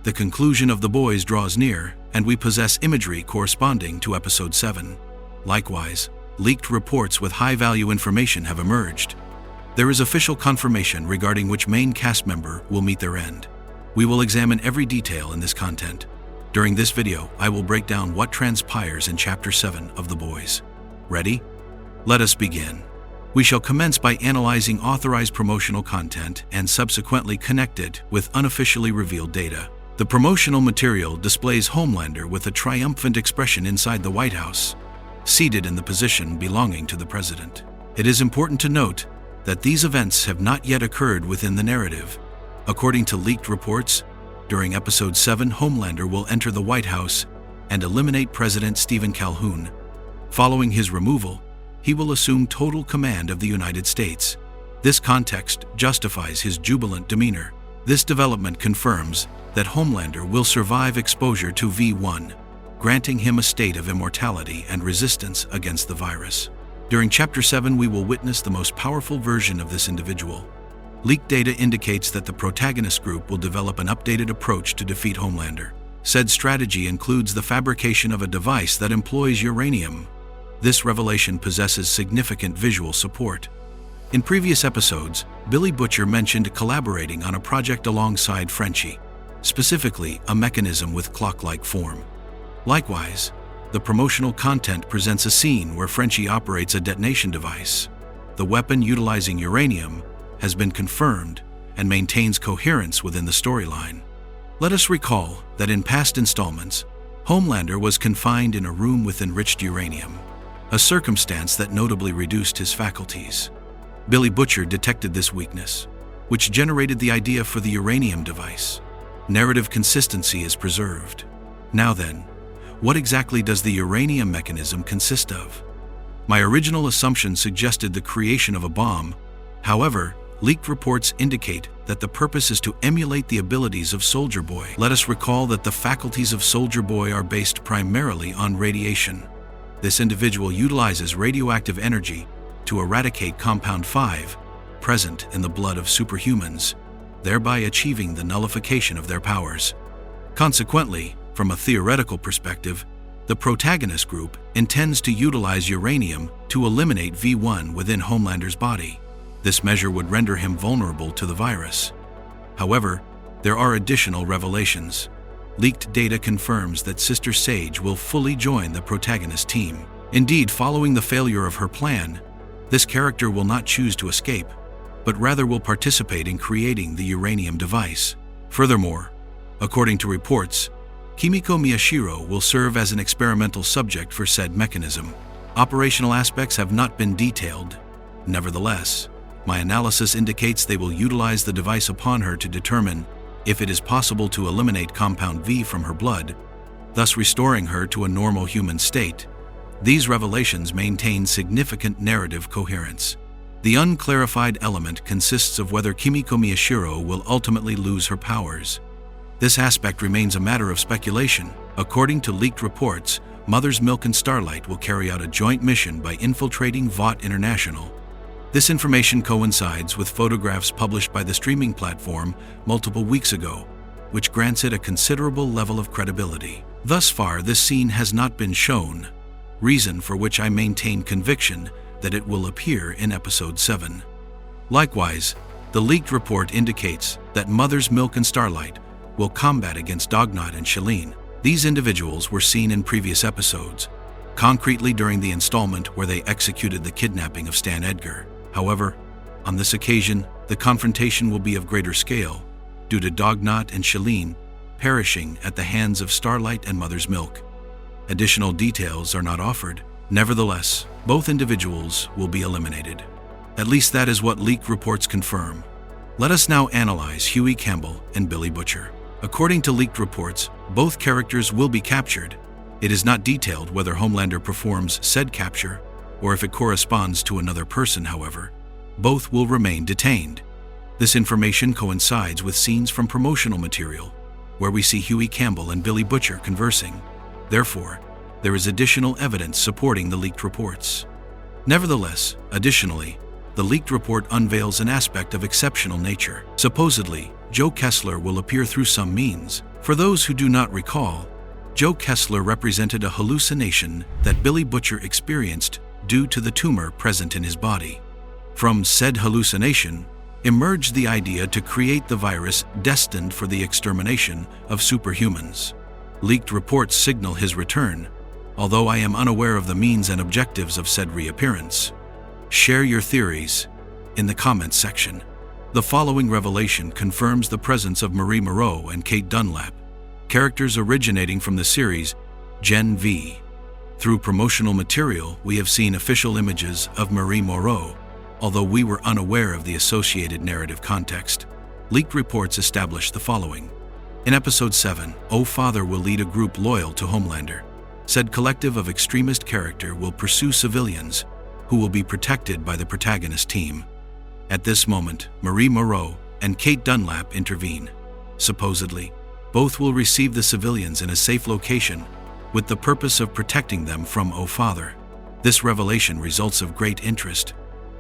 The conclusion of The Boys draws near, and we possess imagery corresponding to Episode 7. Likewise, leaked reports with high-value information have emerged. There is official confirmation regarding which main cast member will meet their end. We will examine every detail in this content. During this video, I will break down what transpires in Chapter 7 of The Boys. Ready? Let us begin. We shall commence by analyzing authorized promotional content and subsequently connect it with unofficially revealed data. The promotional material displays Homelander with a triumphant expression inside the White House, seated in the position belonging to the president. It is important to note that these events have not yet occurred within the narrative. According to leaked reports, during Episode 7, Homelander will enter the White House and eliminate President Stephen Calhoun. Following his removal, he will assume total command of the United States. This context justifies his jubilant demeanor. This development confirms that Homelander will survive exposure to V1, granting him a state of immortality and resistance against the virus. During Chapter 7, we will witness the most powerful version of this individual. Leaked data indicates that the protagonist group will develop an updated approach to defeat Homelander. Said strategy includes the fabrication of a device that employs uranium. This revelation possesses significant visual support. In previous episodes, Billy Butcher mentioned collaborating on a project alongside Frenchie, specifically a mechanism with clock-like form. Likewise, the promotional content presents a scene where Frenchie operates a detonation device. The weapon utilizing uranium has been confirmed and maintains coherence within the storyline. Let us recall that in past installments, Homelander was confined in a room with enriched uranium, a circumstance that notably reduced his faculties. Billy Butcher detected this weakness, which generated the idea for the uranium device. Narrative consistency is preserved. Now then, what exactly does the uranium mechanism consist of? My original assumption suggested the creation of a bomb. However, leaked reports indicate that the purpose is to emulate the abilities of Soldier Boy. Let us recall that the faculties of Soldier Boy are based primarily on radiation. This individual utilizes radioactive energy to eradicate Compound 5, present in the blood of superhumans, thereby achieving the nullification of their powers. Consequently, from a theoretical perspective, the protagonist group intends to utilize uranium to eliminate V1 within Homelander's body. This measure would render him vulnerable to the virus. However, there are additional revelations. Leaked data confirms that Sister Sage will fully join the protagonist team. Indeed, following the failure of her plan, this character will not choose to escape, but rather will participate in creating the uranium device. Furthermore, according to reports, Kimiko Miyashiro will serve as an experimental subject for said mechanism. Operational aspects have not been detailed. Nevertheless, my analysis indicates they will utilize the device upon her to determine if it is possible to eliminate Compound V from her blood, thus restoring her to a normal human state. These revelations maintain significant narrative coherence. The unclarified element consists of whether Kimiko Miyashiro will ultimately lose her powers. This aspect remains a matter of speculation. According to leaked reports, Mother's Milk and Starlight will carry out a joint mission by infiltrating Vought International. This information coincides with photographs published by the streaming platform multiple weeks ago, which grants it a considerable level of credibility. Thus far, this scene has not been shown, reason for which I maintain conviction that it will appear in Episode 7. Likewise, the leaked report indicates that Mother's Milk and Starlight will combat against Dognot and Shalene. These individuals were seen in previous episodes, concretely during the installment where they executed the kidnapping of Stan Edgar. However, on this occasion, the confrontation will be of greater scale, due to Dognot and Shalene perishing at the hands of Starlight and Mother's Milk. Additional details are not offered. Nevertheless, both individuals will be eliminated. At least that is what leaked reports confirm. Let us now analyze Huey Campbell and Billy Butcher. According to leaked reports, both characters will be captured. It is not detailed whether Homelander performs said capture or if it corresponds to another person. However, both will remain detained. This information coincides with scenes from promotional material, where we see Huey Campbell and Billy Butcher conversing. Therefore, there is additional evidence supporting the leaked reports. Nevertheless, additionally, the leaked report unveils an aspect of exceptional nature. Supposedly, Joe Kessler will appear through some means. For those who do not recall, Joe Kessler represented a hallucination that Billy Butcher experienced due to the tumor present in his body. From said hallucination emerged the idea to create the virus destined for the extermination of superhumans. Leaked reports signal his return, although I am unaware of the means and objectives of said reappearance. Share your theories in the comments section. The following revelation confirms the presence of Moreau and Cate Dunlap, characters originating from the series Gen V. Through promotional material, we have seen official images of Moreau, although we were unaware of the associated narrative context. Leaked reports establish the following. In Episode 7, Father will lead a group loyal to Homelander. Said collective of extremist character will pursue civilians who will be protected by the protagonist team. At this moment, Moreau and Cate Dunlap intervene. Supposedly, both will receive the civilians in a safe location with the purpose of protecting them from Father. This revelation results of great interest,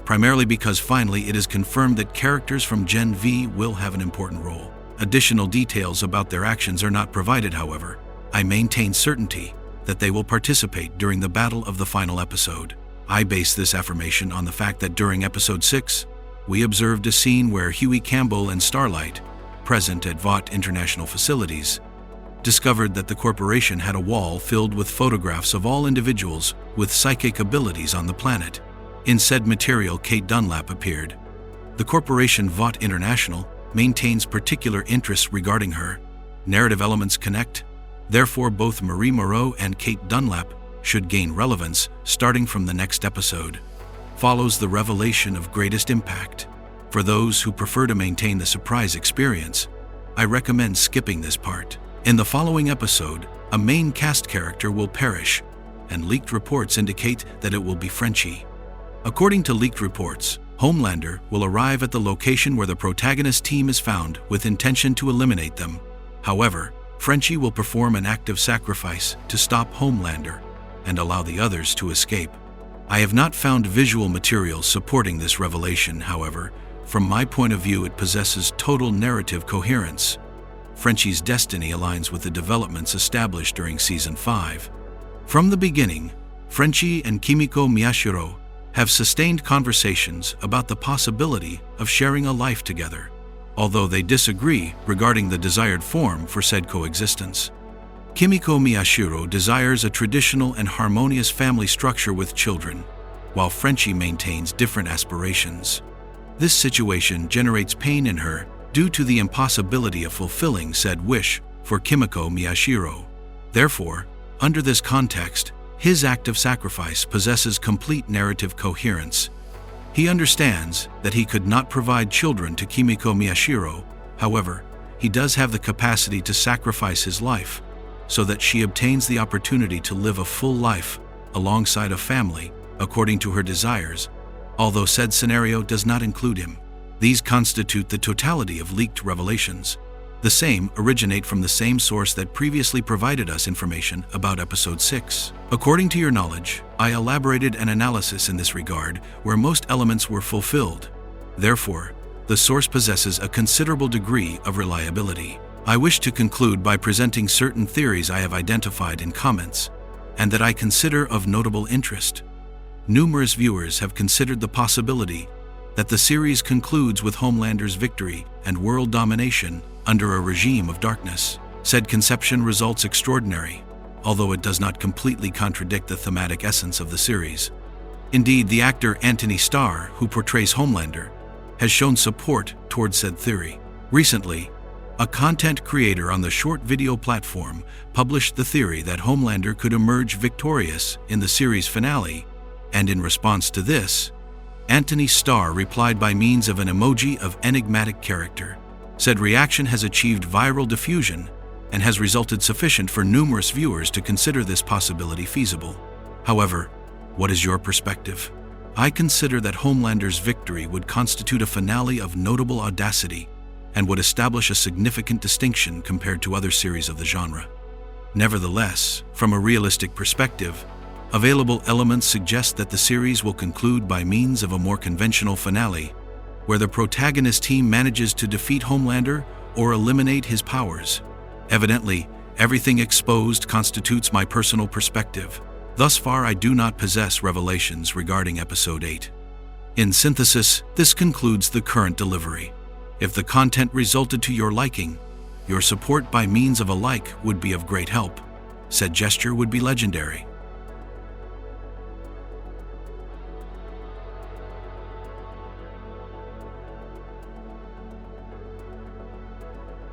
primarily because finally it is confirmed that characters from Gen V will have an important role. Additional details about their actions are not provided, however. I maintain certainty that they will participate during the battle of the final episode. I base this affirmation on the fact that during Episode 6, we observed a scene where Huey Campbell and Starlight, present at Vought International Facilities, discovered that the corporation had a wall filled with photographs of all individuals with psychic abilities on the planet. In said material, Cate Dunlap appeared. The corporation Vought International maintains particular interests regarding her. Narrative elements connect. Therefore, both Moreau and Cate Dunlap should gain relevance starting from the next episode. Follows the revelation of greatest impact. For those who prefer to maintain the surprise experience, I recommend skipping this part. In the following episode, a main cast character will perish, and leaked reports indicate that it will be Frenchie. According to leaked reports, Homelander will arrive at the location where the protagonist team is found with intention to eliminate them. However, Frenchie will perform an act of sacrifice to stop Homelander and allow the others to escape. I have not found visual material supporting this revelation, however. From my point of view, it possesses total narrative coherence. Frenchie's destiny aligns with the developments established during Season 5. From the beginning, Frenchie and Kimiko Miyashiro have sustained conversations about the possibility of sharing a life together, although they disagree regarding the desired form for said coexistence. Kimiko Miyashiro desires a traditional and harmonious family structure with children, while Frenchie maintains different aspirations. This situation generates pain in her due to the impossibility of fulfilling said wish for Kimiko Miyashiro. Therefore, under this context, his act of sacrifice possesses complete narrative coherence. He understands that he could not provide children to Kimiko Miyashiro. However, he does have the capacity to sacrifice his life so that she obtains the opportunity to live a full life alongside a family according to her desires, although said scenario does not include him. These constitute the totality of leaked revelations. The same originate from the same source that previously provided us information about Episode 6. According to your knowledge, I elaborated an analysis in this regard where most elements were fulfilled. Therefore, the source possesses a considerable degree of reliability. I wish to conclude by presenting certain theories I have identified in comments, and that I consider of notable interest. Numerous viewers have considered the possibility that the series concludes with Homelander's victory and world domination under a regime of darkness. Said conception results extraordinary, although it does not completely contradict the thematic essence of the series. Indeed, the actor Anthony Starr, who portrays Homelander, has shown support towards said theory. Recently, a content creator on the short video platform published the theory that Homelander could emerge victorious in the series finale, and in response to this, Anthony Starr replied by means of an emoji of enigmatic character. Said reaction has achieved viral diffusion and has resulted sufficient for numerous viewers to consider this possibility feasible. However, what is your perspective? I consider that Homelander's victory would constitute a finale of notable audacity and would establish a significant distinction compared to other series of the genre. Nevertheless, from a realistic perspective, available elements suggest that the series will conclude by means of a more conventional finale, where the protagonist team manages to defeat Homelander or eliminate his powers, Evidently, everything exposed constitutes my personal perspective. Thus far, I do not possess revelations regarding Episode 8. In synthesis, this concludes the current delivery. If the content resulted to your liking, your support by means of a like would be of great help. Said gesture would be legendary.